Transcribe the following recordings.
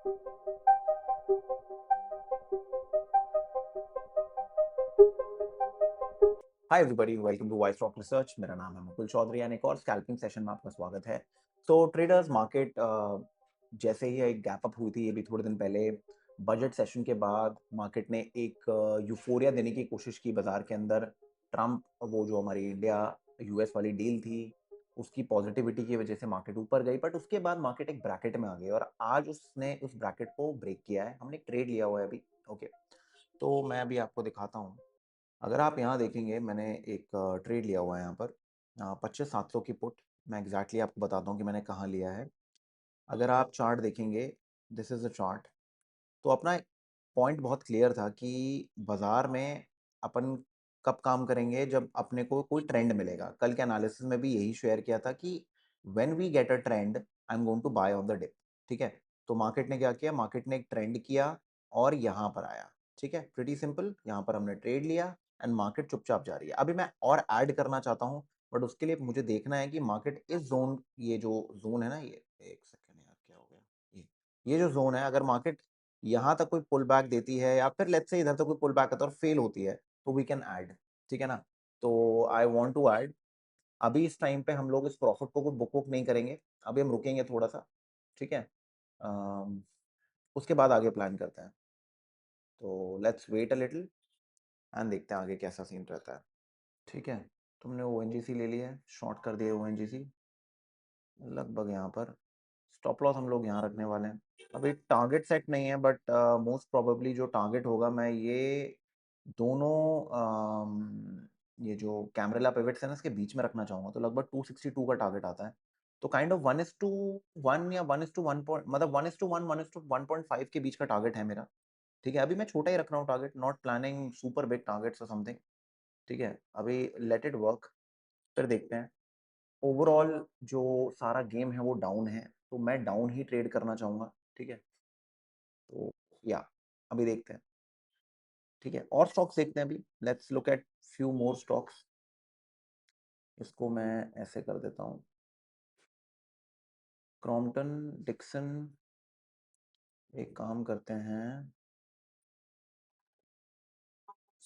Hi everybody, welcome to Voice Rock Research. मेरा नाम है मुकुल चौधरी और एक और स्कैल्पिंग सेशन में आपका स्वागत है। सो ट्रेडर्स मार्केट जैसे ही एक गैप अप हुई थी ये भी थोड़े दिन पहले, बजट सेशन के बाद मार्केट ने एक यूफोरिया देने की कोशिश की बाजार के अंदर। ट्रम्प, वो जो हमारी इंडिया यूएस वाली डील थी, उसकी पॉजिटिविटी की वजह से मार्केट ऊपर गई, बट उसके बाद मार्केट एक ब्रैकेट में आ गई और आज उसने उस ब्रैकेट को ब्रेक किया है। हमने एक ट्रेड लिया हुआ है अभी। ओके, तो मैं अभी आपको दिखाता हूँ। अगर आप यहाँ देखेंगे, मैंने एक ट्रेड लिया हुआ है यहाँ पर 25,700 की पुट। मैं एग्जैक्टली आपको बताता हूँ कि मैंने कहाँ लिया है। अगर आप चार्ट देखेंगे, दिस इज़ अ चार्ट। तो अपना पॉइंट बहुत क्लियर था कि बाजार में अपन कब काम करेंगे, जब अपने को कोई ट्रेंड मिलेगा। कल के एनालिसिस में भी यही शेयर किया था कि when we get a trend I am going to buy on the dip. ठीक है, तो मार्केट ने क्या किया, मार्केट ने एक ट्रेंड किया और यहाँ पर आया। ठीक है, प्रीटी सिंपल। यहाँ पर हमने ट्रेड लिया एंड मार्केट चुपचाप जा रही है। अभी मैं और ऐड करना चाहता हूँ, बट उसके लिए मुझे देखना है कि मार्केट इस जोन, ये जो जोन है ना, ये एक सेकेंड यार, क्या हो गया, ये जो जोन है, अगर मार्केट यहाँ तक कोई पुल बैक देती है या फिर लेट्स से इधर तक कोई पुल बैक आता है और फेल होती है, तो वी कैन ऐड। ठीक है ना, तो आई वांट टू ऐड। अभी इस टाइम पे हम लोग इस प्रॉफिट को बुक बुक नहीं करेंगे। अभी हम रुकेंगे थोड़ा सा। ठीक है, उसके बाद आगे प्लान करते हैं। तो let's wait a little and देखते हैं आगे कैसा सीन रहता है। ठीक है, तुमने ओ ले लिया है, शॉर्ट कर दिया ओ लगभग यहाँ पर। स्टॉप लॉस हम लोग यहाँ रखने वाले हैं। अभी टारगेट सेट नहीं है, बट मोस्ट प्रोबेबली जो टारगेट होगा, मैं ये दोनों ये जो कैमरेला पिवट्स है ना, इसके बीच में रखना चाहूँगा। तो लगभग 262 का टारगेट आता है। तो काइंड ऑफ 1:1 या 1:1 पॉइंट, मतलब 1:1 1:1.5 के बीच का टारगेट है मेरा। ठीक है, अभी मैं छोटा ही रख रहा हूँ target, not planning super big targets और समथिंग। ठीक है, अभी लेट इट वर्क, फिर देखते हैं। ओवरऑल जो सारा गेम है वो डाउन है, तो मैं डाउन ही ट्रेड करना चाहूँगा। ठीक है, तो या अभी देखते हैं। ठीक है, और स्टॉक्स देखते हैं अभी। Let's look at few more stocks. इसको मैं ऐसे कर देता हूँ, क्रॉम्पटन डिक्सन। एक काम करते हैं,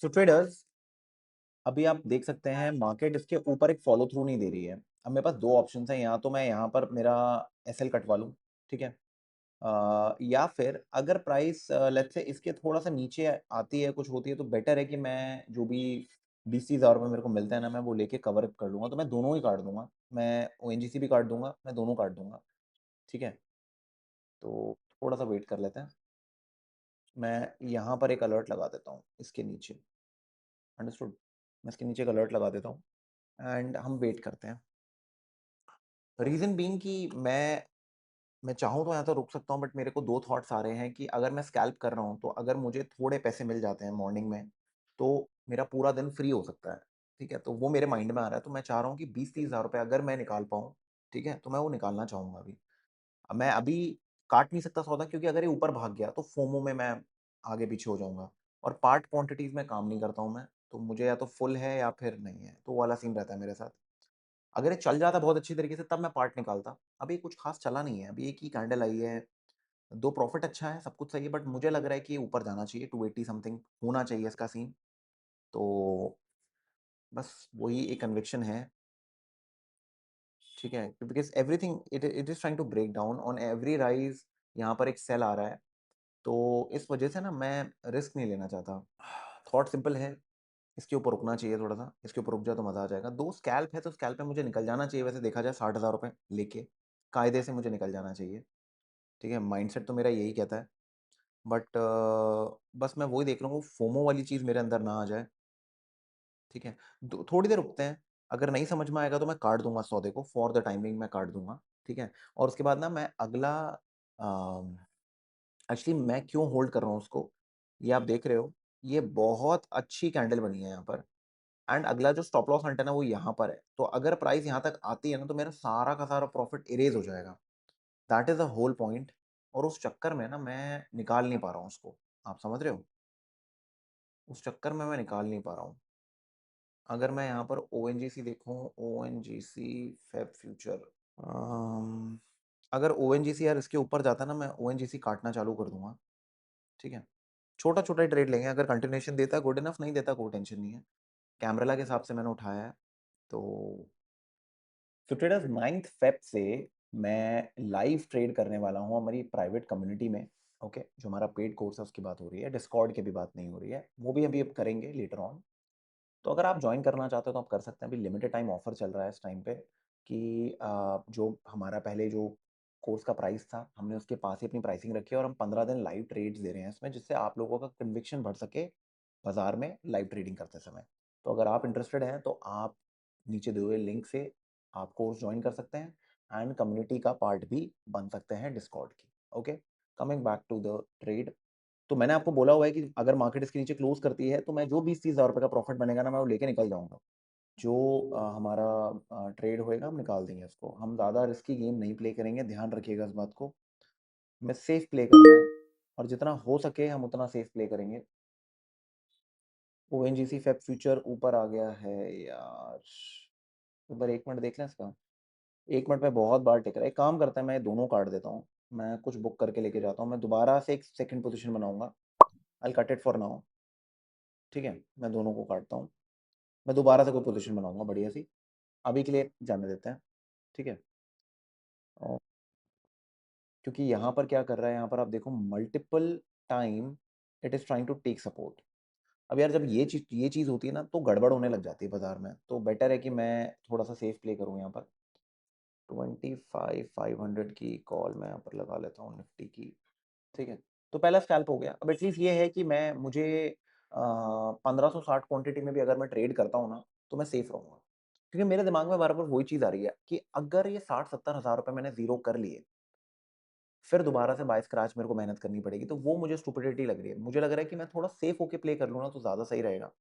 सो ट्रेडर्स, अभी आप देख सकते हैं मार्केट इसके ऊपर एक फॉलो थ्रू नहीं दे रही है। अब मेरे पास दो ऑप्शन हैं, यहाँ तो मैं यहाँ पर मेरा एसएल कटवा लूँ। ठीक है, या फिर अगर प्राइस लेट्स से इसके थोड़ा सा नीचे आती है, कुछ होती है, तो बेटर है कि मैं जो भी 20-30 हज़ार रुपये मेरे को मिलता है ना, मैं वो लेके कवर कर लूँगा। तो मैं दोनों ही काट दूंगा, मैं ओएनजीसी भी काट दूंगा, मैं दोनों काट दूंगा। ठीक है, तो थोड़ा सा वेट कर लेते हैं। मैं यहाँ पर एक अलर्ट लगा देता हूँ इसके नीचे। अंडरस्टूड, मैं इसके नीचे एक अलर्ट लगा देता हूँ एंड हम वेट करते हैं। रीज़न बीइंग कि मैं चाहूँ तो यहाँ तो रुक सकता हूँ, बट मेरे को दो थॉट्स आ रहे हैं कि अगर मैं स्कैल्प कर रहा हूँ, तो अगर मुझे थोड़े पैसे मिल जाते हैं मॉर्निंग में, तो मेरा पूरा दिन फ्री हो सकता है। ठीक है, तो वो मेरे माइंड में आ रहा है। तो मैं चाह रहा हूँ कि 20-30 हज़ार रुपये अगर मैं निकाल पाऊँ, ठीक है, तो मैं वो निकालना चाहूँगा अभी। अब मैं अभी काट नहीं सकता सौदा, क्योंकि अगर ये ऊपर भाग गया तो फोमो में मैं आगे पीछे हो जाऊंगा। और पार्ट क्वांटिटीज में काम नहीं करता हूँ मैं, तो मुझे या तो फुल है या फिर नहीं है, तो वो वाला सीन रहता है मेरे साथ। अगर ये चल जाता बहुत अच्छी तरीके से, तब मैं पार्ट निकालता। अभी कुछ खास चला नहीं है, अभी एक ही कैंडल आई है, दो प्रॉफिट अच्छा है, सब कुछ सही है, बट मुझे लग रहा है कि ये ऊपर जाना चाहिए, 280 समथिंग होना चाहिए इसका सीन। तो बस वही एक कन्विक्शन है। ठीक है, because everything it is trying to break down on every rise. यहाँ पर एक सेल आ रहा है, तो इस वजह से ना मैं रिस्क नहीं लेना चाहता। थॉट सिंपल है, इसके ऊपर रुकना चाहिए थोड़ा सा, इसके ऊपर रुक जाए तो मज़ा आ जाएगा। दो स्कैल्प है, तो स्कैल्प पे मुझे निकल जाना चाहिए। वैसे देखा जाए 60,000 रुपये लेके कायदे से मुझे निकल जाना चाहिए। ठीक है, माइंडसेट तो मेरा यही कहता है, बट बस मैं वही देख रहा हूँ, फोमो वाली चीज़ मेरे अंदर ना आ जाए। ठीक है, थोड़ी देर रुकते हैं। अगर नहीं समझ में आएगा तो मैं काट दूंगा सौदे को, फॉर द टाइमिंग मैं काट दूंगा। ठीक है, और उसके बाद ना मैं अगला, एक्चुअली मैं क्यों होल्ड कर रहा हूँ उसको, ये आप देख रहे हो। ये बहुत अच्छी कैंडल बनी है यहाँ पर, एंड अगला जो स्टॉप लॉस हंट है ना, वो यहाँ पर है। तो अगर प्राइस यहाँ तक आती है ना, तो मेरा सारा का सारा प्रॉफिट इरेज हो जाएगा। That is the whole point. और उस चक्कर में ना मैं निकाल नहीं पा रहा हूँ उसको। आप समझ रहे हो, उस चक्कर में मैं निकाल नहीं पा रहा हूँ। अगर मैं यहाँ पर ओ एन जी सी देखूँ, ओ एन जी सी फेब फ्यूचर, अगर ओएनजीसी यार इसके ऊपर जाता ना, मैं ओएनजीसी काटना चालू कर दूंगा, ठीक है। छोटा छोटा ही ट्रेड लेंगे, अगर कंटिन्यूएशन देता है गुड इनफ, नहीं देता कोई टेंशन नहीं है। कैमरेला के हिसाब से मैंने उठाया है। तो ट्रेडर्स 9 फेब से मैं लाइव ट्रेड करने वाला हूँ हमारी प्राइवेट कम्युनिटी में। ओके, जो हमारा पेड कोर्स है उसकी बात हो रही है, डिस्कॉर्ड की भी बात नहीं हो रही है, वो भी अभी अब करेंगे लेटर ऑन। तो अगर आप ज्वाइन करना चाहते हो तो आप कर सकते हैं। अभी लिमिटेड टाइम ऑफर चल रहा है इस टाइम पे कि जो हमारा पहले जो कोर्स का प्राइस था, हमने उसके पास ही अपनी प्राइसिंग रखी है और हम 15 दिन लाइव ट्रेड्स दे रहे हैं इसमें, जिससे आप लोगों का कन्विक्शन बढ़ सके बाजार में लाइव ट्रेडिंग करते समय। तो अगर आप इंटरेस्टेड हैं तो आप नीचे दिए हुए लिंक से आप कोर्स ज्वाइन कर सकते हैं एंड कम्युनिटी का पार्ट भी बन सकते हैं डिस्कॉर्ड की। Okay, coming back to the trade. तो मैंने आपको बोला हुआ है कि अगर मार्केट इसके नीचे क्लोज करती है तो मैं जो 20-30 हज़ार रुपये का प्रॉफिट बनेगा ना, मैं वो लेके निकल जाऊंगा। जो हमारा ट्रेड होएगा हम निकाल देंगे उसको। हम ज़्यादा रिस्की गेम नहीं प्ले करेंगे, ध्यान रखिएगा इस बात को। हमें सेफ प्ले करना है और जितना हो सके हम उतना सेफ प्ले करेंगे। ओ एन जी सी फेब फ्यूचर ऊपर आ गया है यार, ऊपर 1 मिनट देख लें इसका। 1 मिनट में बहुत बार टिक रहा है। एक काम करता है, मैं दोनों काट देता हूँ, मैं कुछ बुक करके लेके जाता हूँ, मैं दोबारा से एक सेकंड पोजीशन बनाऊंगा। I cut it for now, ठीक है। मैं दोनों को काटता हूँ, मैं दोबारा से कोई पोजीशन बनाऊंगा बढ़िया सी। अभी के लिए जाने देते हैं, ठीक है। और क्योंकि यहाँ पर क्या कर रहा है, यहाँ पर आप देखो multiple time it is trying to take support. अब यार जब ये चीज़ होती है ना तो गड़बड़ होने लग जाती है बाजार में, तो बेटर है कि मैं थोड़ा सा सेफ प्ले करूँ यहाँ पर। 25,500 की कॉल मैं यहाँ पर लगा लेता हूँ निफ्टी की, ठीक है। तो पहला स्कैल्प हो गया। अब एटलीस्ट ये है कि मैं मुझे 1560 क्वांटिटी में भी अगर मैं ट्रेड करता हूँ ना तो मैं सेफ रहूँगा। क्योंकि मेरे दिमाग में बार बार वही चीज़ आ रही है कि अगर ये 60-70 हज़ार रुपये मैंने जीरो कर लिए, फिर दोबारा से बाय स्क्रैच मेरे को मेहनत करनी पड़ेगी, तो वो मुझे स्टुपिडिटी लग रही है। मुझे लग रहा है कि मैं थोड़ा सेफ होके प्ले कर लूँ ना तो ज़्यादा सही रहेगा।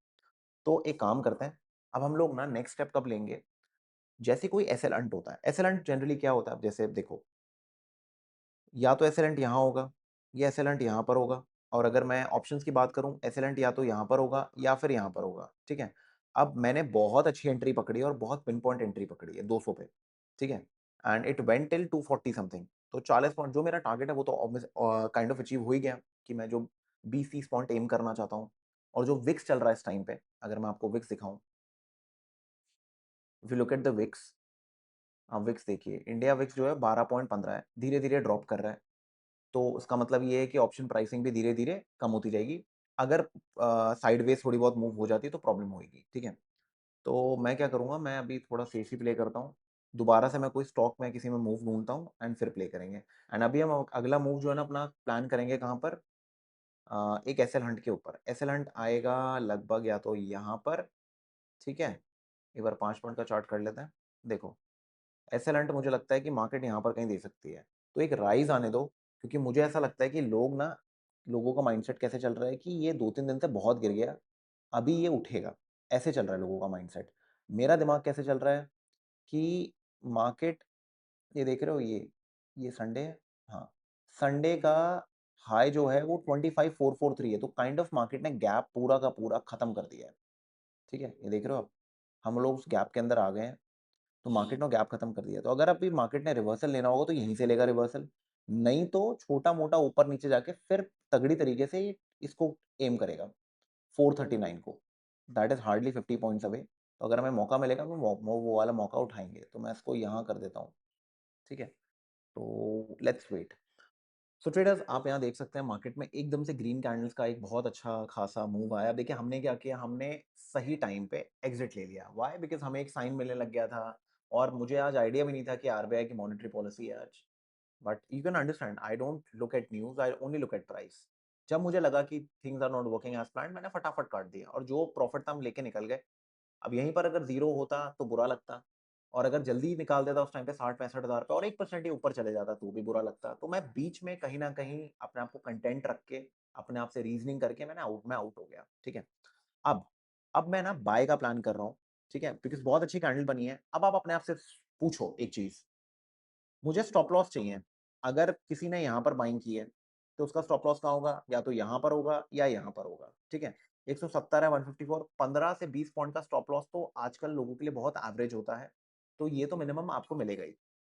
तो एक काम करते हैं, अब हम लोग ना नेक्स्ट स्टेप कब लेंगे, जैसे कोई एसएल अंट होता है। एसएल अंट जनरली क्या होता है, अब जैसे देखो, या तो एसएल यहाँ होगा या एसएल यहाँ पर होगा। और अगर मैं ऑप्शंस की बात करूं, एसएल या तो यहाँ पर होगा या फिर यहाँ पर होगा, ठीक है। अब मैंने बहुत अच्छी एंट्री पकड़ी है और बहुत पिन पॉइंट एंट्री पकड़ी है 200 पे, ठीक है। And it went till 240 something. तो 40 पॉइंट जो मेरा टारगेट है वो तो काइंड ऑफ अचीव हो ही गया कि मैं जो 20-30 पॉइंट एम करना चाहता हूँ। और जो विक्स चल रहा है इस टाइम पे, अगर मैं आपको विक्स दिखाऊं, if you look at the VIX, आप विक्स देखिए, इंडिया विक्स जो है 12.15 है, धीरे धीरे ड्रॉप कर रहा है। तो उसका मतलब ये है कि ऑप्शन प्राइसिंग भी धीरे धीरे कम होती जाएगी। अगर साइडवेज थोड़ी बहुत मूव हो जाती है तो प्रॉब्लम होगी, ठीक है। तो मैं क्या करूँगा, मैं अभी थोड़ा सेफी प्ले करता हूँ। दोबारा से मैं कोई स्टॉक में किसी में मूव ढूंढता हूँ एंड फिर प्ले करेंगे। एंड अभी हम अगला मूव जो है ना अपना प्लान करेंगे कहाँ पर, एक एसएल हंट के ऊपर। एसएल हंट आएगा लगभग या तो यहाँ पर, ठीक है। एक बार 5 मिनट का चार्ट कर लेते हैं। देखो, एसएल मुझे लगता है कि मार्केट यहाँ पर कहीं दे सकती है। तो एक राइज आने दो, क्योंकि मुझे ऐसा लगता है कि लोगों का माइंडसेट कैसे चल रहा है कि ये 2-3 दिन से बहुत गिर गया, अभी ये उठेगा। ऐसे चल रहा है लोगों का माइंडसेट। मेरा दिमाग कैसे चल रहा है कि मार्केट, ये देख रहे हो, ये संडे है, हाँ। संडे का हाई जो है वो 25,443 है, तो काइंड ऑफ मार्केट ने गैप पूरा का पूरा खत्म कर दिया है, ठीक है। ये देख रहे हो आप, हम लोग उस गैप के अंदर आ गए हैं। तो मार्केट ने गैप खत्म कर दिया। तो अगर अभी मार्केट ने रिवर्सल लेना होगा तो यहीं से लेगा रिवर्सल, नहीं तो छोटा मोटा ऊपर नीचे जाके फिर तगड़ी तरीके से इसको एम करेगा 439 को। That is hardly 50 points away. तो अगर हमें मौका मिलेगा तो वो वाला मौका उठाएंगे। तो मैं इसको यहाँ कर देता हूँ, ठीक है। तो लेट्स वेट। सो ट्रेडर्स, आप यहाँ देख सकते हैं मार्केट में एकदम से ग्रीन कैंडल्स का एक बहुत अच्छा खासा मूव आया। देखिए हमने क्या किया, हमने सही टाइम पे एग्जिट ले लिया। व्हाई? बिकॉज हमें एक साइन मिलने लग गया था और मुझे आज आइडिया भी नहीं था कि आरबीआई की मॉनेटरी पॉलिसी है आज। But you can understand, I don't look at news, I only look at price. जब मुझे लगा कि things are not working as plan, मैंने फटाफट काट दिया और जो प्रॉफिट था हम लेके निकल गए। अब यहीं पर अगर जीरो होता तो बुरा लगता, और अगर जल्दी निकाल देता उस टाइम पे 60-65 हज़ार पे और 1% ही ऊपर चले जाता तो भी बुरा लगता। तो मैं बीच में कहीं ना कहीं अपने आप को कंटेंट रख के, अपने आप से रीजनिंग करके मैं आउट हो गया, ठीक है। अब अब मैं ना बाय का प्लान कर रहा हूँ, ठीक है, बिकॉज बहुत अच्छी कैंडल बनी है। अब आप अपने आप से पूछो एक चीज, मुझे स्टॉप लॉस चाहिए। अगर किसी ने यहाँ पर बाइंग की है तो उसका स्टॉप लॉस कहाँ होगा, या तो यहाँ पर होगा या यहाँ पर होगा, ठीक है। 170 है, 154, 15 से 20 पॉइंट का स्टॉप लॉस तो आजकल लोगों के लिए बहुत एवरेज होता है। तो ये तो मिनिमम आपको मिलेगा ही।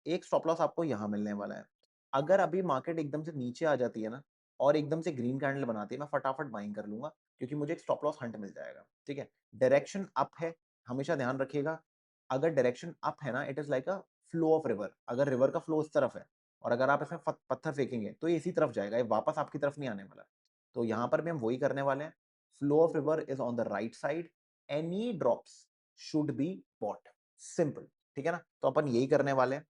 एक स्टॉप लॉस आपको यहाँ मिलने वाला है। अगर अभी मार्केट एकदम से नीचे आ जाती है ना और एकदम से ग्रीन कैंडल बनाती है, मैं फटाफट बाइंग कर लूंगा क्योंकि मुझे एक स्टॉप लॉस हंट मिल जाएगा। ठीक है, डायरेक्शन अप है, हमेशा ध्यान रखिएगा। अगर डायरेक्शन अप है ना, it is like a flow of river. अगर रिवर का फ्लो इस तरफ है और अगर आप इसमें पत्थर फेंकेंगे तो ये इसी तरफ जाएगा, ये वापस आपकी तरफ नहीं आने वाला। तो यहाँ पर भी हम वही करने वाले हैं। Flow of river is on the right side, any drops should be bought, simple. ठीक है ना, तो अपन यही करने वाले हैं।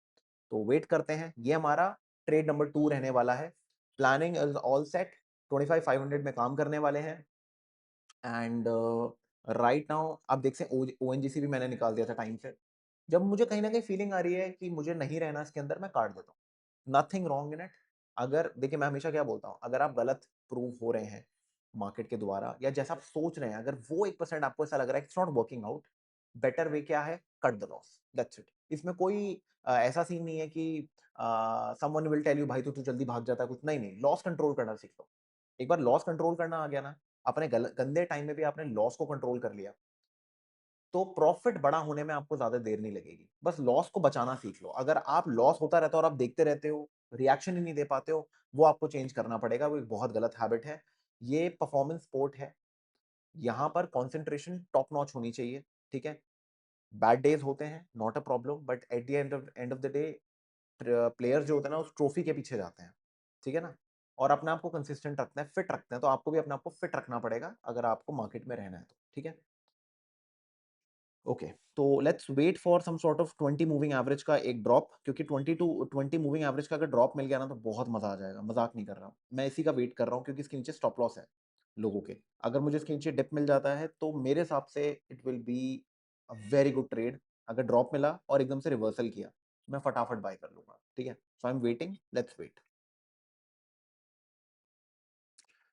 तो वेट करते हैं, ये हमारा ट्रेड नंबर 2 रहने वाला है। प्लानिंग इज ऑल सेट, 25,500 में काम करने वाले हैं। एंड राइट नाउ आप देख सकते हैं ओएनजीसी भी मैंने निकाल दिया था टाइम से। जब मुझे कहीं ना कहीं फीलिंग आ रही है कि मुझे नहीं रहना इसके अंदर, मैं काट देता हूँ। Nothing wrong in it. अगर देखिए, मैं हमेशा क्या बोलता हूँ, अगर आप गलत प्रूव हो रहे हैं मार्केट के द्वारा या जैसा आप सोच रहे हैं, अगर वो 1% आपको ऐसा लग रहा है it's not working out, better way क्या है, cut the loss, that's it. इसमें कोई ऐसा सीन नहीं है कि समवन विल टेल यू भाई तू जल्दी भाग जाता है कुछ, नहीं नहीं, लॉस कंट्रोल करना सीख लो। एक बार लॉस कंट्रोल करना आ गया ना, अपने गंदे टाइम में भी आपने लॉस को कंट्रोल कर लिया, तो प्रॉफिट बड़ा होने में आपको ज्यादा देर नहीं लगेगी। बस लॉस को बचाना सीख लो। अगर आप लॉस होता रहता है और आप देखते रहते हो, रिएक्शन ही नहीं दे पाते हो, वो आपको चेंज करना पड़ेगा। वो एक बहुत गलत हैबिट है। ये परफॉर्मेंस स्पोर्ट है, यहाँ पर कॉन्सेंट्रेशन टॉप नॉच होनी चाहिए। ठीक है, बैड डेज होते हैं, not a problem, but at the end of the day players जो होते हैं ना उस ट्रॉफी के पीछे जाते हैं। ठीक है ना, और अपने आप को कंसिस्टेंट रखते हैं, फिट रखते हैं। तो आपको भी अपने आप को फिट रखना पड़ेगा अगर आपको मार्केट में रहना है तो। ठीक है, ओके। तो let's wait for some sort of 20 moving average का एक ड्रॉप, क्योंकि 20 मूविंग एवरेज का अगर ड्रॉप मिल गया ना तो बहुत मजा आ जाएगा। मजाक नहीं कर रहा हूँ मैं, इसी का वेट कर रहा हूँ क्योंकि इसके नीचे स्टॉप लॉस है लोगों के। अगर मुझे इसके नीचे डिप मिल जाता है तो मेरे हिसाब से it will be a very good trade. अगर ड्रॉप मिला और एकदम से रिवर्सल किया, मैं फटाफट बाय कर लूंगा। ठीक है, so I am waiting, let's wait.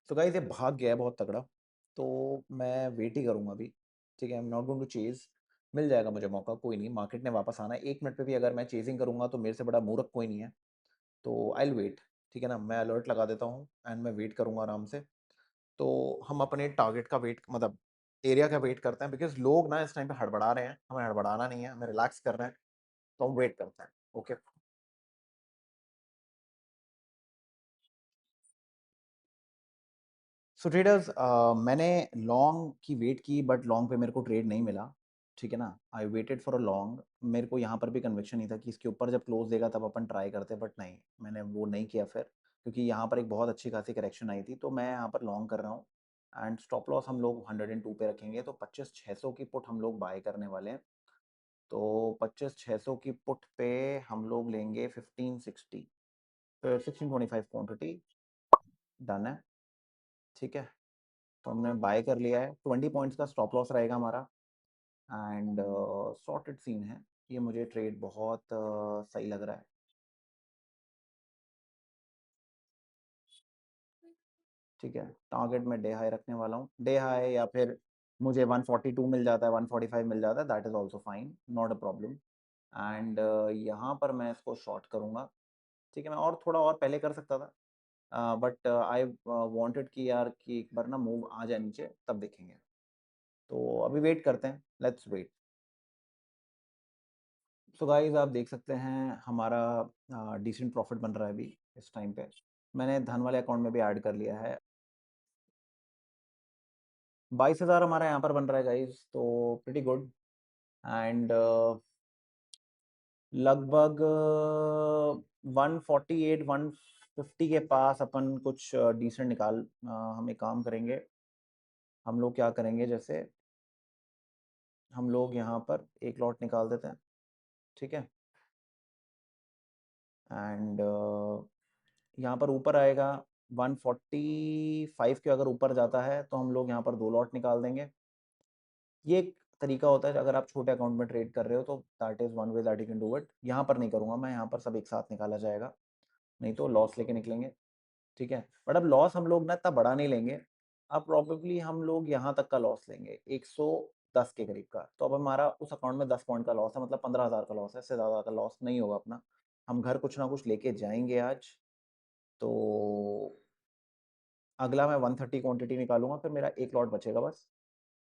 तो गाइस ये भाग गया है बहुत तगड़ा, तो मैं वेट ही करूंगा अभी। ठीक है, I am not going to chase. मिल जाएगा मुझे मौका, कोई नहीं, मार्केट ने वापस आना है। 1 मिनट पे भी अगर मैं चेजिंग करूंगा तो मेरे से बड़ा मूर्ख कोई नहीं है। तो आई विल वेट। ठीक है ना, मैं अलर्ट लगा देता हूँ एंड मैं वेट करूंगा आराम से। तो हम अपने टारगेट का वेट, मतलब एरिया का वेट करते हैं, बिकॉज लोग ना इस टाइम पे हड़बड़ा रहे हैं, हमें हड़बड़ाना नहीं है, हमें रिलैक्स करना है। तो हम वेट करते हैं। ओके। सो ट्रेडर्स, मैंने लॉन्ग की वेट की बट लॉन्ग पे मेरे को ट्रेड नहीं मिला। ठीक है ना, I waited for a long. मेरे को यहाँ पर भी कन्विक्शन नहीं था कि इसके ऊपर जब क्लोज देगा तब अपन ट्राई करते, बट नहीं, मैंने वो नहीं किया फिर, क्योंकि यहाँ पर एक बहुत अच्छी खासी करेक्शन आई थी। तो मैं यहाँ पर लॉन्ग कर रहा हूँ एंड स्टॉप लॉस हम लोग 102 पे रखेंगे। तो 25,600 की पुट हम लोग बाय करने वाले हैं। तो 25,600 की पुट पे हम लोग लेंगे 1560, 1625 क्वान्टिटी। डन है। ठीक है, तो हमने बाय कर लिया है। 20 पॉइंट्स का स्टॉप लॉस रहेगा हमारा एंड सॉर्टेड सीन है। ये मुझे ट्रेड बहुत सही लग रहा है। ठीक है, टारगेट में डे हाई रखने वाला हूँ। डे हाई या फिर मुझे 142 मिल जाता है, 145 मिल जाता है, that is also fine, not a problem. And यहाँ पर मैं इसको शॉर्ट करूँगा। ठीक है, मैं और थोड़ा और पहले कर सकता था, बट आई वांटेड कि यार कि एक बार ना मूव आ जाए नीचे, तब देखेंगे। तो अभी वेट करते हैं, लेट्स वेट। सो गाइस आप देख सकते हैं हमारा डिसेंट प्रॉफिट बन रहा है अभी इस टाइम पे। मैंने धन वाले अकाउंट में भी ऐड कर लिया है। 22,000 हमारा यहाँ पर बन रहा है गाइस, तो प्रिटी गुड। एंड लगभग 148 150 के पास अपन कुछ डिसेंट हम एक काम करेंगे। हम लोग क्या करेंगे, जैसे हम लोग यहाँ पर एक लॉट निकाल देते हैं। ठीक है, एंड यहाँ पर ऊपर आएगा 145 के, अगर ऊपर जाता है तो हम लोग यहाँ पर 2 लॉट निकाल देंगे। ये एक तरीका होता है, अगर आप छोटे अकाउंट में ट्रेड कर रहे हो तो that is one way that you can do it. यहाँ पर नहीं करूँगा मैं, यहाँ पर सब एक साथ निकाला जाएगा, नहीं तो लॉस लेके निकलेंगे। ठीक है, बट अब लॉस हम लोग ना इतना बड़ा नहीं लेंगे। अब प्रॉबेबली हम लोग यहाँ तक का लॉस लेंगे, 110 के करीब का। तो अब हमारा उस अकाउंट में 10 पॉइंट का लॉस है, मतलब 15,000 का लॉस है, इससे ज़्यादा का लॉस नहीं होगा अपना। हम घर कुछ ना कुछ लेके जाएंगे आज। तो अगला मैं 130 क्वांटिटी निकालूंगा, फिर मेरा एक लॉट बचेगा बस।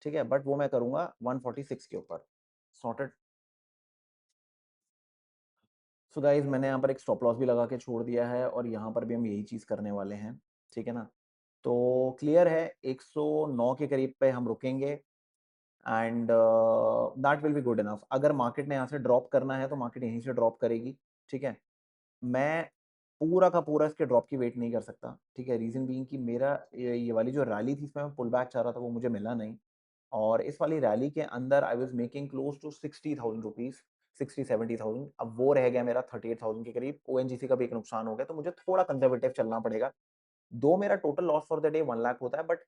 ठीक है, बट वो मैं करूंगा 146 के ऊपर। सॉर्टेड। सो गाइस मैंने यहाँ पर एक स्टॉप लॉस भी लगा के छोड़ दिया है और यहाँ पर भी हम यही चीज़ करने वाले हैं, ठीक है ना? तो क्लियर है 109 के करीब पे हम रुकेंगे and that will be good enough. अगर मार्केट ने यहाँ से ड्रॉप करना है तो मार्केट यहीं से ड्रॉप करेगी, ठीक है? मैं पूरा का पूरा इसके ड्रॉप की वेट नहीं कर सकता, ठीक है? रीज़न बीइंग कि मेरा ये वाली जो रैली थी इसमें मैं पुल बैक चाह रहा था वो मुझे मिला नहीं और इस वाली रैली के अंदर I was making close to 60,000 rupees, 60-70,000। अब वो रह गया मेरा 38,000 के करीब। ओएनजीसी का भी एक नुकसान हो गया तो मुझे थोड़ा कंज़र्वेटिव चलना पड़ेगा। दो मेरा total loss for the day 1 lakh होता है, बट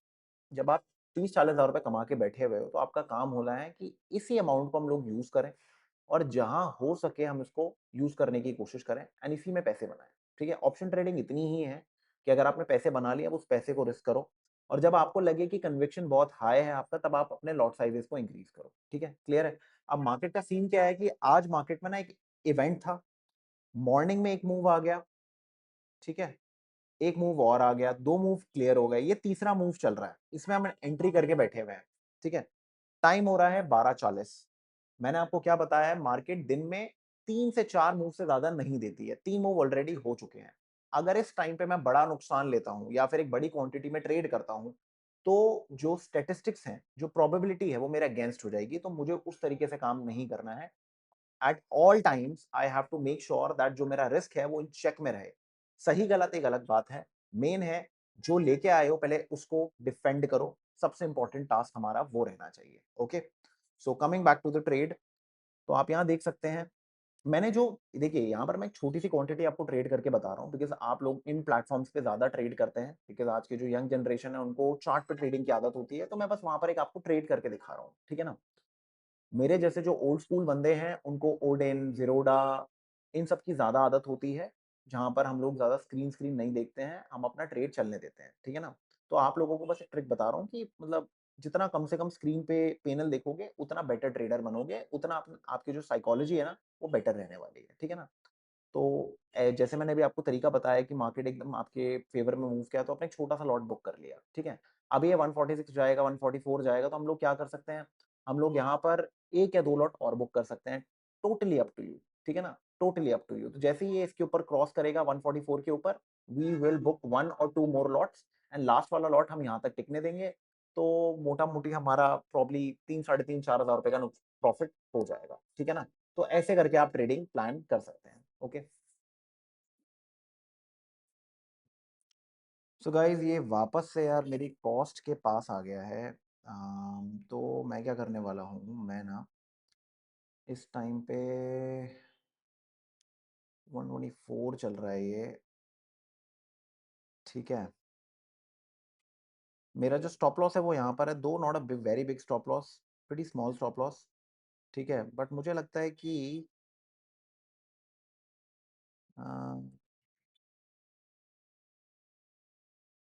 जब आप 30-40 हज़ार रुपए कमा के बैठे हुए हो तो आपका काम होना है कि इसी अमाउंट को हम लोग यूज़ करें और जहाँ हो सके हम इसको यूज़ करने की कोशिश करें एंड इसी में पैसे बनाएँ, ठीक है? ऑप्शन ट्रेडिंग इतनी ही है कि अगर आपने पैसे बना लिए, अब उस पैसे को रिस्क करो और जब आपको लगे कि कन्विक्शन बहुत हाई है आपका, तब आप अपने लॉट साइज़ेज़ को इंक्रीज़ करो, ठीक है? क्लियर है? अब मार्केट का सीन क्या है कि आज मार्केट में ना एक इवेंट था, मॉर्निंग में एक मूव आ गया, ठीक है? एक मूव और आ गया, 2 मूव क्लियर हो गए, ये तीसरा मूव चल रहा है, इसमें हम एंट्री करके बैठे हुए हैं, ठीक है? टाइम हो रहा है 12:40। मैंने आपको क्या बताया है, मार्केट दिन में 3 से 4 मूव से ज़्यादा नहीं देती है, 3 मूव ऑलरेडी हो चुके हैं। अगर इस टाइम पे मैं बड़ा नुकसान लेता हूँ या फिर एक बड़ी क्वांटिटी में ट्रेड करता हूँ, तो जो स्टैटिस्टिक्स हैं, जो प्रोबेबिलिटी है वो मेरे अगेंस्ट हो जाएगी, तो मुझे उस तरीके से काम नहीं करना है। At all times I have to make sure that जो मेरा रिस्क है वो इन चेक में रहे। सही गलत एक अलग बात है, मेन है जो लेके आए हो पहले उसको डिफेंड करो, सबसे इंपॉर्टेंट टास्क हमारा वो रहना चाहिए। Okay, so coming back to the trade, तो आप यहाँ देख सकते हैं मैंने जो देखिए यहाँ पर मैं एक छोटी सी क्वांटिटी आपको ट्रेड करके बता रहा हूँ बिकॉज आप लोग इन प्लेटफॉर्म्स पे ज्यादा ट्रेड करते हैं, बिकॉज आज की जो यंग जनरेशन है उनको चार्ट पे ट्रेडिंग की आदत होती है, तो मैं बस वहां पर एक आपको ट्रेड करके दिखा रहा हूँ, ठीक है ना? मेरे जैसे जो ओल्ड स्कूल बंदे हैं उनको ओडेन, ज़ीरोडा इन सब की ज़्यादा आदत होती है, जहाँ पर हम लोग ज़्यादा स्क्रीन स्क्रीन नहीं देखते हैं, हम अपना ट्रेड चलने देते हैं, ठीक है ना? तो आप लोगों को बस एक ट्रिक बता रहा हूँ कि मतलब जितना कम से कम स्क्रीन पे पैनल देखोगे, उतना बेटर ट्रेडर बनोगे, उतना आपकी जो साइकोलॉजी है ना, वो बेटर रहने वाली है, ठीक है ना? तो जैसे मैंने अभी आपको तरीका बताया कि मार्केट एकदम आपके फेवर में मूव किया तो आपने एक छोटा-सा लॉट बुक कर लिया, ठीक है? अब ये 146 जाएगा, 144 जाएगा तो हम लोग क्या कर सकते हैं? हम लोग यहाँ पर 1 या 2 लॉट और बुक कर सकते हैं। टोटली अप टू यू, ठीक है ना? Totally up to you. तो जैसे ही ये इसके ऊपर क्रॉस करेगा 144 के ऊपर, वी विल बुक 1 और 2 मोर लॉट्स एंड लास्ट वाला लॉट हम यहाँ तक टिकने देंगे। तो मोटा-मोटी हमारा प्रॉब्ली 3 साढ़े 3 4,000 रुपए का प्रॉफिट हो जाएगा, ठीक है ना? तो ऐसे करके आप ट्रेडिंग प्लान कर सकते हैं। ओके। सो गाइस ये वापस से यार मेरी कॉस्ट के पास आ गया है। तो मैं क्या करने वाला हूँ, मैं ना इस टाइम पे 124 चल रहा है ये, ठीक है? मेरा जो स्टॉप लॉस है वो यहाँ पर है, दो not a very big stop loss, pretty small stop loss, ठीक है? बट मुझे लगता है कि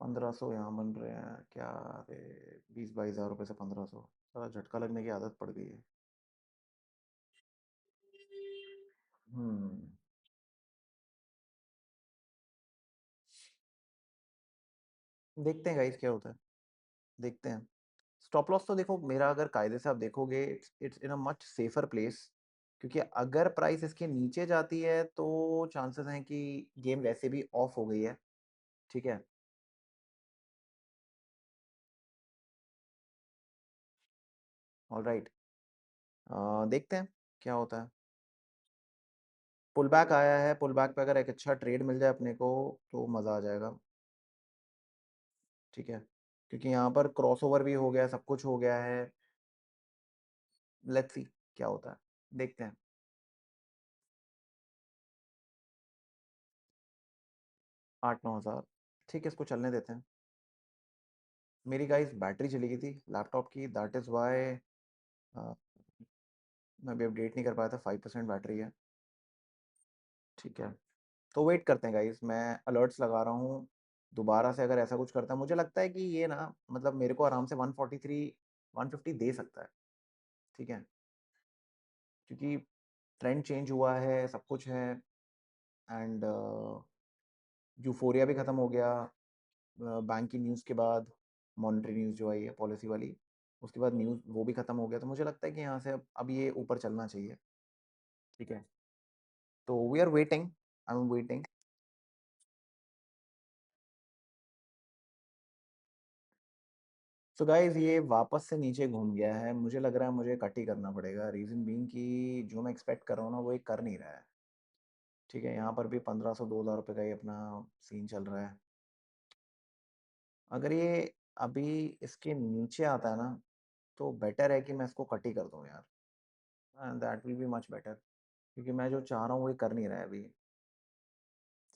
1500 यहाँ बन रहे हैं क्या? अरे 20-22 हज़ार रुपये से 1500, सारा झटका लगने की आदत पड़ गई है। हम्म, देखते हैं गाइस क्या होता है, देखते हैं। स्टॉप लॉस तो देखो मेरा अगर कायदे से आप देखोगे it's in a much safer place, क्योंकि अगर प्राइस इसके नीचे जाती है तो चांसेस हैं कि गेम वैसे भी ऑफ हो गई है, ठीक है? ऑलराइट, देखते हैं क्या होता है। पुल बैक आया है, पुल बैक पे अगर एक अच्छा ट्रेड मिल जाए अपने को तो मज़ा आ जाएगा, ठीक है? क्योंकि यहाँ पर क्रॉसओवर भी हो गया, सब कुछ हो गया है। लेट्स सी क्या होता है, देखते हैं। 8-9 हज़ार, ठीक है, इसको चलने देते हैं। मेरी गाइस बैटरी चली गई थी लैपटॉप की, दैट इज़ वाई मैं अभी अपडेट नहीं कर पाया था, 5% बैटरी है, ठीक है? तो वेट करते हैं गाइस, मैं अलर्ट्स लगा रहा हूँ। दोबारा से अगर ऐसा कुछ करता है, मुझे लगता है कि ये ना मतलब मेरे को आराम से 143 150 दे सकता है, ठीक है? क्योंकि ट्रेंड चेंज हुआ है, सब कुछ है एंड यूफोरिया भी खत्म हो गया बैंक की न्यूज़ के बाद, मॉनेटरी न्यूज़ जो आई है पॉलिसी वाली, उसके बाद न्यूज़ वो भी खत्म हो गया, तो मुझे लगता है कि यहाँ से अब ये ऊपर चलना चाहिए, ठीक है? तो we are waiting, I am waiting. So guys ये वापस से नीचे घूम गया है, मुझे लग रहा है मुझे कट ही करना पड़ेगा। रीज़न बीइंग कि जो मैं एक्सपेक्ट कर रहा हूँ ना वो ये कर नहीं रहा है। ठीक है, यहाँ पर भी 1500 2000 रुपये का ही अपना सीन चल रहा है। अगर ये अभी इसके नीचे आता है ना तो बेटर है कि मैं इसको कट ही कर दूँ यार, and that will be much better, क्योंकि मैं जो चाह रहा हूँ वो ये कर नहीं रहा है अभी।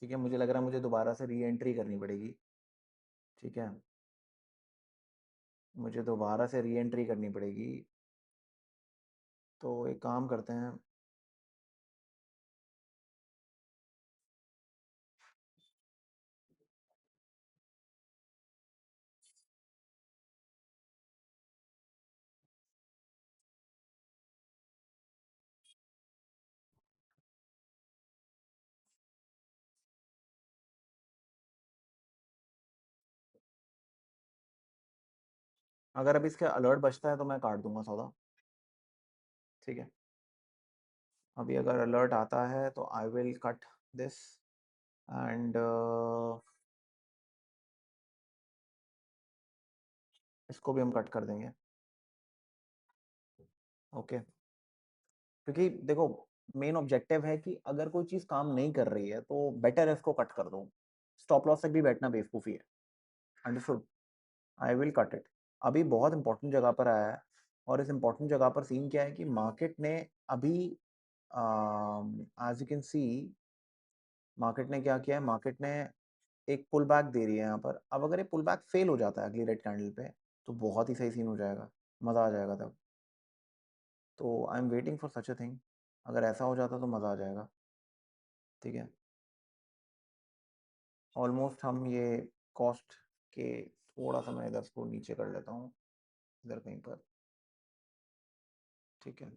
ठीक है, मुझे लग रहा है मुझे दोबारा से री एंट्री करनी पड़ेगी। ठीक है, मुझे दोबारा से री एंट्री करनी पड़ेगी। तो एक काम करते हैं, अगर अभी इसका अलर्ट बजता है तो मैं काट दूंगा सौदा। ठीक है, अभी अगर अलर्ट आता है तो I will cut this, and इसको भी हम कट कर देंगे। ओके, क्योंकि देखो मेन ऑब्जेक्टिव है कि अगर कोई चीज़ काम नहीं कर रही है तो बेटर है इसको कट कर दो। स्टॉप लॉस तक भी बैठना बेवकूफ़ी है। Understood, I will cut it. अभी बहुत इंपॉर्टेंट जगह पर आया है, और इस इंपॉर्टेंट जगह पर सीन क्या है कि मार्केट ने अभी as you can see, market ने क्या किया है, मार्केट ने एक पुल बैक दे रही है यहाँ पर। अब अगर ये पुल बैक फेल हो जाता है अगली रेड कैंडल पे तो बहुत ही सही सीन हो जाएगा, मज़ा आ जाएगा तब। तो आई am waiting for such a thing, अगर ऐसा हो जाता तो मज़ा आ जाएगा। ठीक है, ऑलमोस्ट हम ये कॉस्ट के थोड़ा सा मैं इधर इसको नीचे कर लेता हूँ, इधर कहीं पर। ठीक है,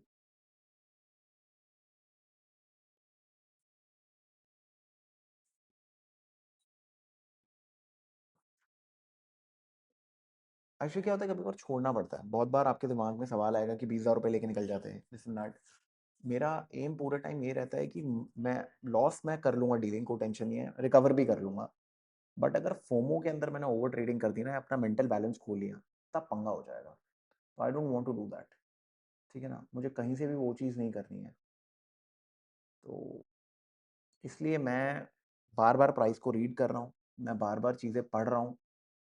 एक्चुअली क्या होता है कभी कभार छोड़ना पड़ता है। बहुत बार आपके दिमाग में सवाल आएगा कि 20,000 रुपये लेके निकल जाते हैं, दिस एंड दैट। मेरा एम पूरे टाइम ये रहता है कि मैं लॉस मैं कर लूंगा, डीलिंग को टेंशन नहीं है, रिकवर भी कर लूंगा। बट अगर फोमो के अंदर मैंने ओवर ट्रेडिंग कर दी ना, अपना मेंटल बैलेंस खो लिया, तब पंगा हो जाएगा। तो I don't want to do that. ठीक है ना, मुझे कहीं से भी वो चीज़ नहीं करनी है। तो इसलिए मैं बार बार प्राइस को रीड कर रहा हूँ, मैं बार बार चीज़ें पढ़ रहा हूँ,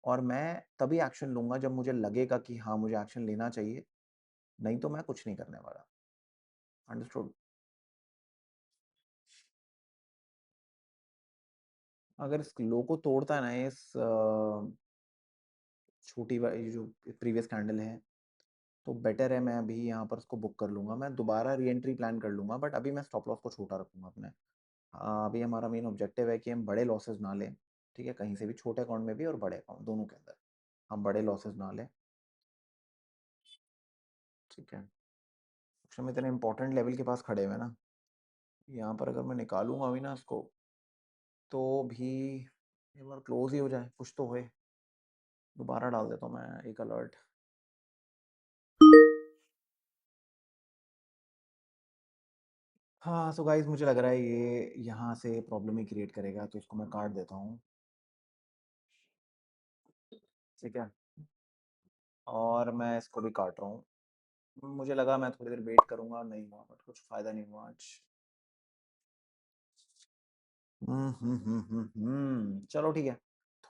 और मैं तभी एक्शन लूंगा जब मुझे लगेगा कि हाँ मुझे एक्शन लेना चाहिए, नहीं तो मैं कुछ नहीं करने वाला। अंडरस्टूड। अगर इस लो को तोड़ता है ना, इस छोटी वाली जो प्रीवियस कैंडल है, तो बेटर है मैं अभी यहाँ पर उसको बुक कर लूँगा। मैं दोबारा री एंट्री प्लान कर लूँगा, बट अभी मैं स्टॉप लॉस को छोटा रखूँगा अपने। अभी हमारा मेन ऑब्जेक्टिव है कि हम बड़े लॉसेस ना लें। ठीक है, कहीं से भी, छोटे अकाउंट में भी और बड़े अकाउंट दोनों के अंदर हम बड़े लॉसेस ना लें। ठीक है, हम इतने इंपॉर्टेंट लेवल के पास खड़े हुए हैं ना, यहाँ पर अगर मैं निकालूंगा अभी ना इसको, तो भी एक बार क्लोज ही हो जाए, कुछ तो होए। दोबारा डाल देता हूँ मैं एक अलर्ट। हाँ, सो गाइस मुझे लग रहा है ये यहाँ से प्रॉब्लम ही क्रिएट करेगा, तो इसको मैं काट देता हूँ। ठीक है, और मैं इसको भी काट रहा हूँ। मुझे लगा मैं थोड़ी देर वेट करूंगा, नहीं हुआ, बट कुछ फायदा नहीं हुआ आज। चलो ठीक है,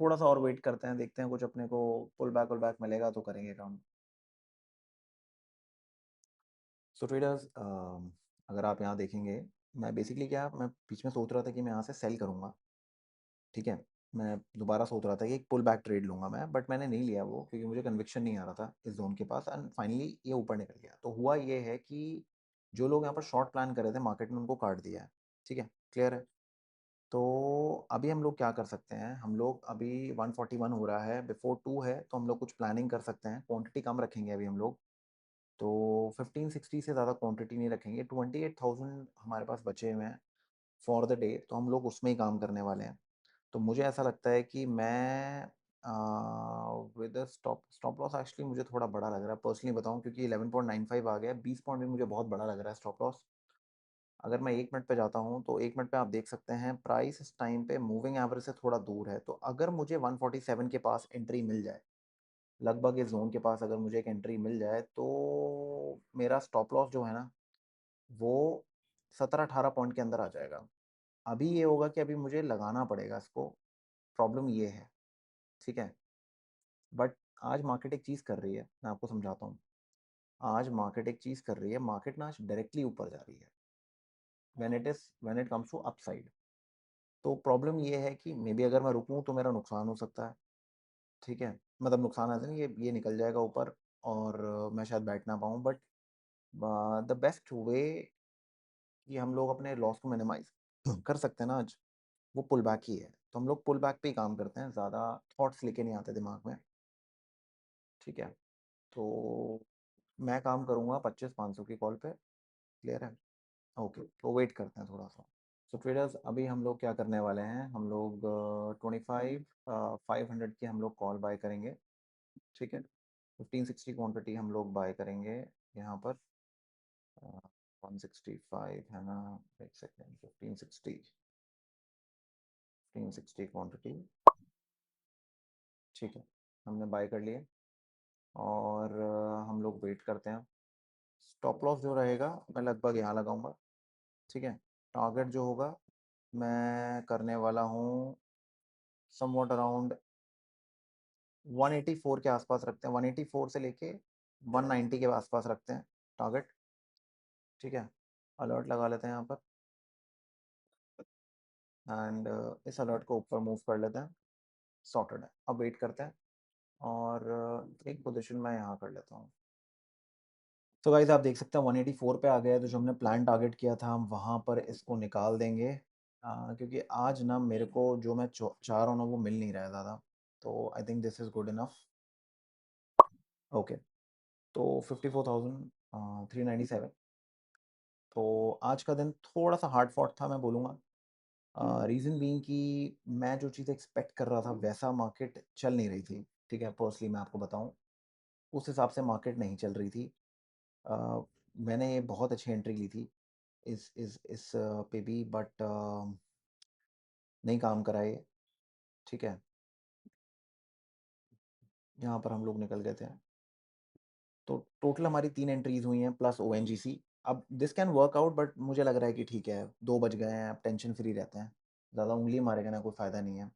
थोड़ा सा और वेट करते हैं, देखते हैं कुछ अपने को पुल बैक मिलेगा तो करेंगे काम। सो ट्रेडर्स, अगर आप यहाँ देखेंगे, मैं बेसिकली क्या, मैं बीच में सोच रहा था कि मैं यहाँ से सेल करूँगा। ठीक है, मैं दोबारा सोच रहा था कि एक पुल बैक ट्रेड लूँगा मैं, बट मैंने नहीं लिया वो, क्योंकि मुझे कन्विक्शन नहीं आ रहा था इस जोन के पास, एंड फाइनली ये ऊपर निकल गया। तो हुआ ये है कि जो लोग यहाँ पर शॉर्ट प्लान कर रहे थे मार्केट में, उनको काट दिया है। ठीक है, क्लियर है। तो अभी हम लोग क्या कर सकते हैं, हम लोग अभी 141 हो रहा है, बिफोर 2 है, तो हम लोग कुछ प्लानिंग कर सकते हैं। क्वांटिटी कम रखेंगे अभी हम लोग, तो 1560 से ज़्यादा क्वांटिटी नहीं रखेंगे। 28,000 हमारे पास बचे हुए हैं फॉर द डे, तो हम लोग उसमें ही काम करने वाले हैं। तो मुझे ऐसा लगता है कि मैं with stop stop loss, actually मुझे थोड़ा बड़ा लग रहा है पर्सनली बताऊं, क्योंकि 11.95 आ गया है, 20 पॉइंट भी मुझे बहुत बड़ा लग रहा है स्टॉप लॉस। अगर मैं 1 मिनट पे जाता हूँ तो 1 मिनट पे आप देख सकते हैं प्राइस इस टाइम पे मूविंग एवरेज से थोड़ा दूर है। तो अगर मुझे 147 के पास एंट्री मिल जाए, लगभग इस ज़ोन के पास अगर मुझे एक एंट्री मिल जाए, तो मेरा स्टॉप लॉस जो है ना, वो 17-18 पॉइंट के अंदर आ जाएगा। अभी ये होगा कि अभी मुझे लगाना पड़ेगा इसको, प्रॉब्लम ये है, ठीक है? बट आज मार्केट एक चीज़ कर रही है, मैं आपको समझाता हूँ। आज मार्केट एक चीज़ कर रही है, मार्केट ना आज डायरेक्टली ऊपर जा रही है, when it comes to upside. तो प्रॉब्लम ये है कि मे बी अगर मैं रुकूँ तो मेरा नुकसान हो सकता है, ठीक है? मतलब नुकसान ऐसा नहीं, ये निकल जाएगा ऊपर और मैं शायद बैठ ना पाऊँ, बट द बेस्ट वे कि हम लोग अपने लॉस को मिनिमाइज़ कर सकते हैं ना आज, वो पुल बैक ही है। तो हम लोग पुल बैक पे ही काम करते हैं, ज़्यादा थॉट्स लेके नहीं आते दिमाग में, ठीक है? तो मैं काम करूँगा 25-500 की कॉल पे, क्लियर है? ओके, तो वेट करते हैं थोड़ा-सा। सो ट्रेडर्स, अभी हम लोग क्या करने वाले हैं, हम लोग 25 500 की हम लोग कॉल बाय करेंगे, ठीक है? 1560 क्वांटिटी हम लोग बाय करेंगे यहाँ पर। 165 है ना? एक सेकेंड, 1560 क्वांटिटी, ठीक है, हमने बाय कर लिए और हम लोग वेट करते हैं। स्टॉप लॉस जो रहेगा मैं लगभग यहाँ लगाऊंगा, ठीक है? टारगेट जो होगा मैं करने वाला हूँ समवॉट अराउंड 184 के आसपास रखते हैं, 184 से लेके 190 के आसपास रखते हैं टारगेट, ठीक है? अलर्ट लगा लेते हैं यहाँ पर एंड इस अलर्ट को ऊपर मूव कर लेते हैं, सॉर्टेड है। अब वेट करते हैं और एक पोजीशन मैं यहाँ कर लेता हूँ। तो गाइस आप देख सकते हैं 184 पे आ गया है, तो जो हमने प्लान टारगेट किया था हम वहाँ पर इसको निकाल देंगे, क्योंकि आज ना मेरे को जो मैं चाह रहा हूँ ना वो मिल नहीं रहा है ज़्यादा, तो आई think this is good enough. Okay, तो 54,397। तो आज का दिन थोड़ा सा हार्ड फॉट था मैं बोलूँगा, रीज़न बीइंग कि मैं जो चीज़ एक्सपेक्ट कर रहा था वैसा मार्केट चल नहीं रही थी, ठीक है? पर्सनली मैं आपको बताऊँ, उस हिसाब से मार्केट नहीं चल रही थी। अ, मैंने बहुत अच्छी एंट्री ली थी इस पे भी, बट नहीं काम करा ये, ठीक है? यहाँ पर हम लोग निकल गए थे। तो टोटल हमारी 3 एंट्रीज़ हुई हैं प्लस ओएनजीसी। अब this can work out, but मुझे लग रहा है कि ठीक है, 2 बज गए हैं, अब टेंशन फ्री रहते हैं। ज़्यादा उँगली मारेंगे ना, कोई फ़ायदा नहीं है।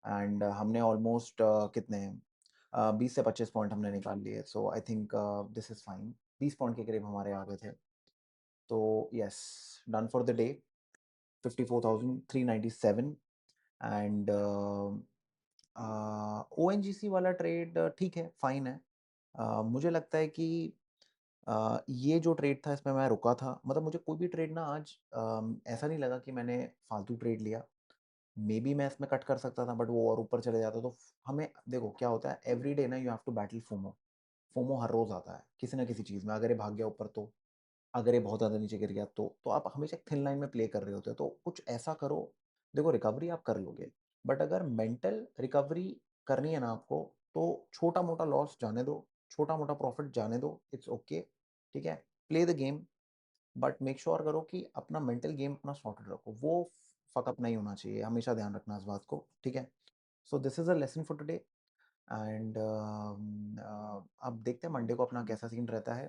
एंड हमने ऑलमोस्ट कितने 20 से 25 पॉइंट हमने निकाल लिए, so I think this is fine. 20 point के करीब हमारे आ गए थे। तो yes, done for the day, 54,397। And ONGC वाला ट्रेड ठीक है, फाइन है। मुझे लगता है कि ये जो ट्रेड था इसमें मैं रुका था, मतलब मुझे कोई भी ट्रेड ना आज ऐसा नहीं लगा कि मैंने फालतू ट्रेड लिया। मे बी मैं इसमें कट कर सकता था, बट वो और ऊपर चले जाता, तो हमें देखो क्या होता है, एवरी डे ना you have to battle FOMO. FOMO हर रोज आता है किसी ना किसी चीज़ में, अगर ये भाग गया ऊपर तो, अगर ये बहुत ज़्यादा नीचे गिर गया तो आप हमेशा एक थिन लाइन में प्ले कर रहे होते हो, तो कुछ ऐसा करो। देखो रिकवरी आप कर लोगे, बट अगर मेंटल रिकवरी करनी है ना आपको, तो छोटा मोटा लॉस जाने दो, छोटा मोटा प्रॉफिट जाने दो, इट्स ओके, ठीक है? Play the game, but make sure करो कि अपना मेंटल गेम अपना सॉर्टेड रखो, वो फकअप नहीं होना चाहिए, हमेशा ध्यान रखना इस बात को, ठीक है? So this is a lesson for today and अब देखते हैं मंडे को अपना कैसा सीन रहता है।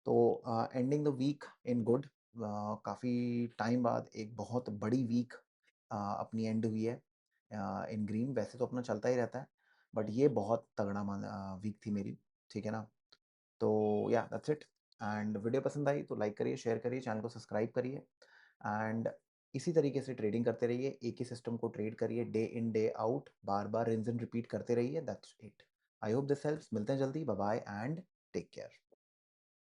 तो ending the week in good, काफ़ी टाइम बाद एक बहुत बड़ी वीक अपनी एंड हुई है इन ग्रीन। वैसे तो अपना चलता ही रहता है, बट ये बहुत तगड़ा वीक थी मेरी, ठीक है ना? तो या दैट्स इट। एंड वीडियो पसंद आई तो लाइक करिए, शेयर करिए, चैनल को सब्सक्राइब करिए एंड इसी तरीके से ट्रेडिंग करते रहिए, एक ही सिस्टम को ट्रेड करिए डे इन डे आउट, बार बार रिंज एंड रिपीट करते रहिए, that's it. I hope this helps. मिलते हैं जल्दी, bye bye and take care.